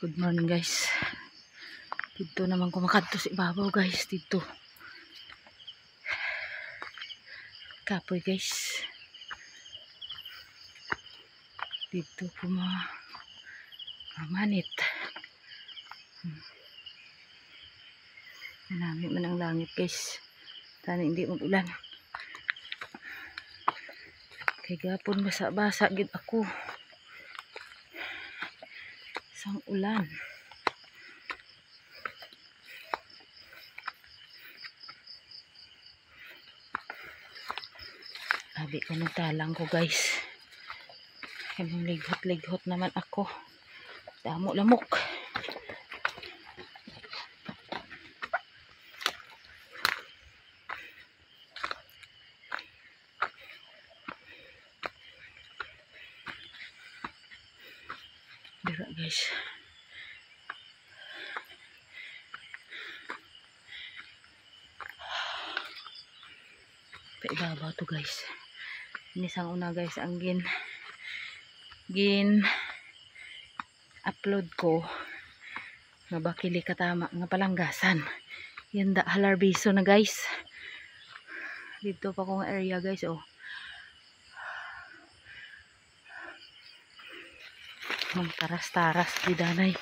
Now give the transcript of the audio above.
Good morning guys. Dito naman kumakadto si ibabaw guys. Dito. Kapoy guys. Dito manit. Manami man ang langit guys. Tani hindi mag-ulan. Kay gapon basa-basa gid ako. Sang ulan. Abi ko ng talang ko guys. Kaming lighot-lighot naman ako. Damo lamok. Dira guys. Paibabaw to guys. Ini sang una guys ang gin upload ko nga bakili katama nga palanggasan. Yan da halarbiso na guys. Dito pa kong area guys oh. Mang taras-taras di danay.